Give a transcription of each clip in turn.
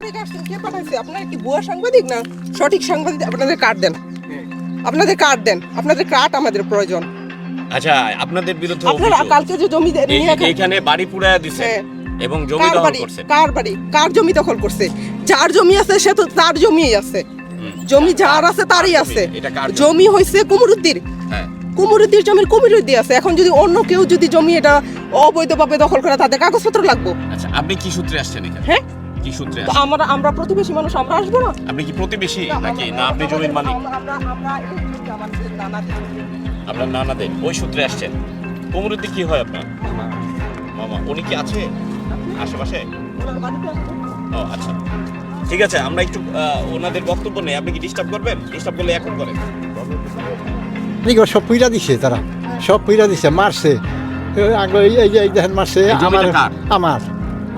থেকে আসছেন, কে পাঠাইছে? আপনারা কি ভুয়া সাংবাদিক না সঠিক সাংবাদিক? আপনাদের কার্ড দেন, আপনাদের কার্ড দেন, আপনাদের কার্ড আমাদের প্রয়োজন। আচ্ছা, আপনাদের বিরুদ্ধে আপনারা কালকে যে জমি এখানে বাড়ি পুরায়া দিছে এবং জমি দখল করছে। কার বাড়ি, কার জমি দখল করছে? যার জমি আছে সে তো তার জমিই আছে, জমি যার আছে তারই আছে। জমি হইছে কুমুরুদ্দির, কুমুরুদ্দির জমির কুমুরুদ্দি আছে। এখন যদি অন্য কেউ যদি জমি এটা অবৈধভাবে দখল করে, তাদের কাগজপত্র লাগবে। আচ্ছা, আপনি কি সূত্রে আসছেন এখানে? হ্যাঁ, কি সূত্রে তো আমরা প্রতিবেশী মানুষ, আমরা আসবো না? আপনি কি প্রতিবেশী নাকি না আপনি জমির মালিক? আপনার নানাদের ওই সূত্রে আসছেন। কুমুরুদ্দি কি হয় আপনার? মামা। উনি কি আছে আশেপাশে? ও আচ্ছা, ঠিক আছে, আমরা একটু ওনাদের বক্তব্য নেই। আপনি কি ডিস্টার্ব করবেন? ডিস্টার্ব করলে এখন করেন। সব পুইরা দিছে, তারা সব পুইরা দিছে, মারছে। এই যে দেখেন মারছে আমার।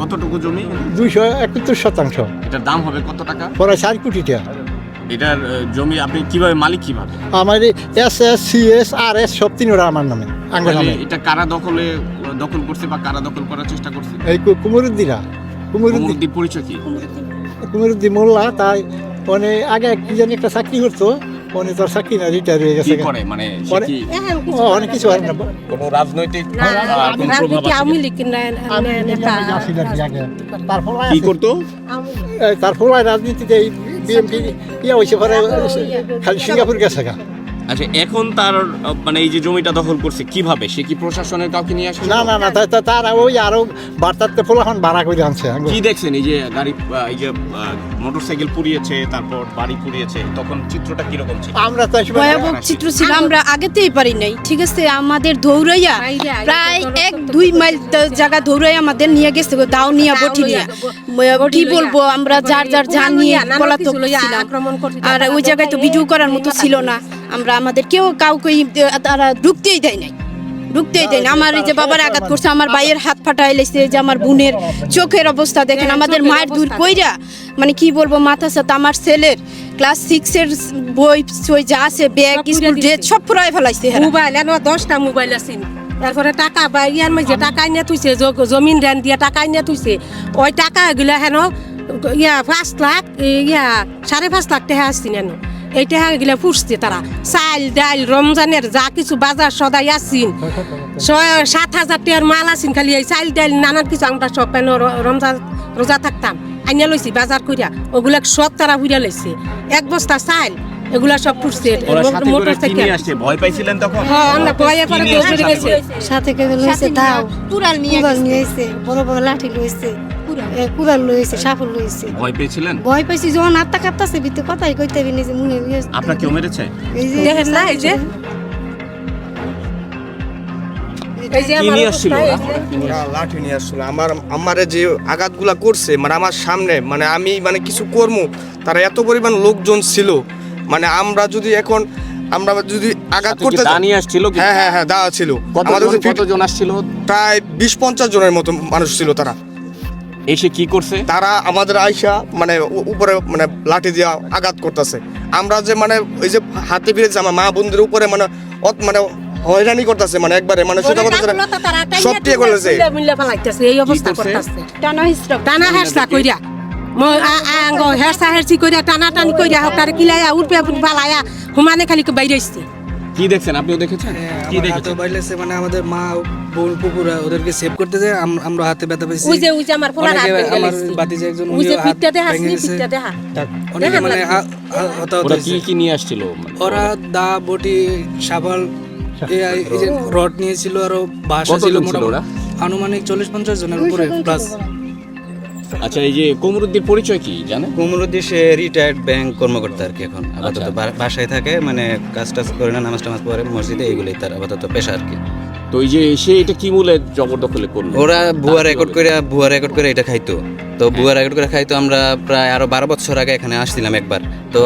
কতটুকু জমি? 271%। এটার দাম হবে কত টাকা? প্রায় 4 কোটি টাকা। এটার জমি আপনি কিভাবে মালিক কিভাবে? আমার SS, CS, RS সব তিনটা আমার নামে, আঙ্গুর নামে। এটা কারা দখল করছে বা কারা দখল করার চেষ্টা করছে? এই কুমুরুদ্দিরা। কুমুরুদ্দি পরিচয় কি? কুমুরুদ্দি মোল্লা। তাই মানে আগে কি জানি একটা চাকরি করতো, উনি তোর চাকরি না, রিটায়ার হয়ে গেছে। কি করে মানে সে কি অনেক কিছু হয় না, কোনো রাজনৈতিক কোনো প্রভাব আছে? কি করতো? তারপর রাজনীতিতে বিএনপি হয়েছে, পরে খালি সিঙ্গাপুর গেছে। আচ্ছা, এখন তার মানে এই যে জমিটা দখল করছে কিভাবে? সে কি প্রশাসনের কাউকে নিয়ে আসে? না, তারা ওই আরো বার্তাতে পোলাখন ভাড়া করে আনছে। কি দেখছেন এই যে গাড়ি, এই যে মোটরসাইকেল পুড়িয়েছে, তারপর বাড়ি পুড়িয়েছে, তখন চিত্রটা কিরকম ছিল? আমরা তো ভয়াবহ চিত্র ছিল, আমরা আগেতেই পারি নাই। ঠিক আছে, আমাদের দৌড়াইয়া প্রায় 1-2 মাইল জায়গা দৌড়াই আমাদের নিয়ে গেছে, দাও নিয়ে বটি নিয়ে। কি বলবো, আমরা যার যান নিয়ে পলাতক ছিলাম। আর ওই জায়গায় তো ভিডিও করার মতো ছিল না। আমরা আমাদের কাউকে তারা ঢুকতেই দেয় নাই। আমার এই যে বাবার আঘাত করছে, আমার ভাইয়ের হাত ফাটাই লেছে, যে আমার বোনের চোখের অবস্থা দেখেন, আমাদের মায়ের দূর কইরা মানে কি বলবো, মাথা সাথে আমার ছেলের ক্লাস 6-এর বই যা আছে, ব্যাগ, স্কুল ড্রেস সব পুরাই ফেলাইছে। মোবাইল 10টা মোবাইল আছে, তারপরে টাকা বা ইয়ার মাঝে টাকা নিয়ে তুইছে, জমিন রেন দিয়ে টাকা নিয়ে তুইছে। ওই টাকা এগুলা হেন 5 লাখ 5.5 লাখ টাকা আসছি নেন। এই টাকা এগুলা ফুটছে তারা। চাল ডাল রমজানের যা কিছু বাজার সদাই আসিন, 7,000 টাকার মাল আসিন, খালি এই চাল ডাল নানান কিছু আমরা সব রমজান রোজা থাকতাম আইনা লইছি বাজার কইরা, ওগুলা সব তারা বুঝা লইছে। 1 বস্তা চাল এগুলা সব ফুটছে। মোটরসাইকেল আসছে, ভয় পাইছিলেন তখন? হ্যাঁ, আমরা ভয়ে পরে দৌড়ে গেছে। সাথে করে লইছে, দাও কুড়াল নিয়ে আইছে, বড় বড় লাঠি লইছে, কুড়াল লইছে, সাফল লইছে। ভয় পেয়েছিলেন? ভয় পাইছি যখন আত্মা কাঁপতাছে, ভিতরে কথাই কইতে বিনি যে মুহে হইছে। আপনার কেউ মেরেছে? দেখেন না, এই যে লাঠি নিয়ে আসছিল। আমার যে আঘাতগুলা করছে, মানে আমার সামনে, মানে আমি মানে কিছু কর্ম, তারা এত পরিমাণ লোকজন ছিল। মানে আমরা যদি আঘাত করতে দানি আসছিল? হ্যাঁ দা ছিল। কতজন আসছিল? প্রায় 20-50 জনের মতো মানুষ ছিল। তারা এসে কি করছে? তারা আমাদের আইসা মানে উপরে মানে লাঠি দিয়ে আঘাত করতেছে। আমরা যে মানে ওই যে হাতে ফিরেছে আমার মা বোনদের উপরে মানে হয়রানি করতেছে, মানে একবারে মানে সেটা সব টিয়ে করেছে। এই অবস্থা করতেছে, টানা হেসা কইরা হেরসা কইরা টানাটানি কইরা হকারে কিলাইয়া উঠবে পালাইয়া হুমানে খালি বাইরে আসছে। কি দেখছেন? আপনিও দেখেছেন? কি দেখেছেন? বাইরেছে মানে আমাদের মা বোন পুকুরা ওদেরকে সেভ করতে যায়, আমরা হাতে ব্যথা পাইছি। ওই যে আমার পোলার হাত ভেঙে আমার গেছে, বাতিজা একজন ওই যে হাত পিঠটা দেখা ভেঙে গেছে। পিঠটা দেখা অনেকে মানে হতাহত ওরা হয়েছে। কি নিয়ে আসছিল? ওরা দা বটি শাবল এই যে রড নিয়েছিল, আরো বাসা ছিল মোটামুটি আনুমানিক 40-50 জনের উপরে প্লাস। আচ্ছা, এই যে কুমুরুদ্দির পরিচয় কি জানেন? কুমুরুদ্দি সে রিটায়ার্ড ব্যাংক কর্মকর্তা আর কি। এখন আপাতত বাসায় থাকে, মানে কাজ টাজ করে না, নামাজ টামাজ পড়ে মসজিদে, এইগুলোই তার আপাতত পেশা আর কি। তো এই যে সে এটা কি মূলে জবরদখলে করলো? ওরা ভুয়া রেকর্ড করে এটা খাইতো। তো ভুয়া রেকর্ড করে খাইতো। আমরা প্রায় আরো 12 বছর আগে এখানে আসছিলাম একবার। তো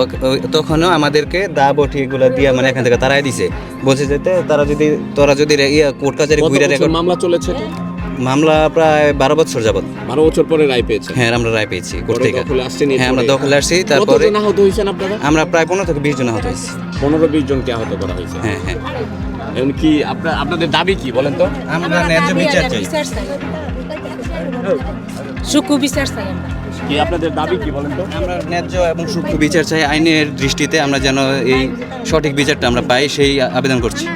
তখনও আমাদেরকে দা বটি এগুলো দিয়ে মানে এখান থেকে তারাই দিছে, বলছে যেতে তোরা যদি কোর্ট কাছারি ঘুরে রেকর্ড। মামলা চলেছে? মামলা প্রায় 12 বছর যাবত। 12 বছর পরে রায় পেয়েছে? হ্যাঁ, আমরা রায় পেয়েছি কোর্ট থেকে। হ্যাঁ, আমরা দখলে আসছি। তারপরে কতজন আহত হয়েছেন আপনারা? আমরা প্রায় 15 থেকে 20 জন আহত হয়েছি। 15-20 জনকে আহত করা হয়েছে? হ্যাঁ। এখন কি আপনাদের দাবি কি বলেন তো? আমরা ন্যায্য বিচার চাই। সুকু বিচার চাই আমরা। কি আপনাদের দাবি কি বলেন তো? আমরা ন্যায্য এবং সূক্ষ্ম বিচার চাই, আইনের দৃষ্টিতে আমরা যেন এই সঠিক বিচারটা আমরা পাই, সেই আবেদন করছি।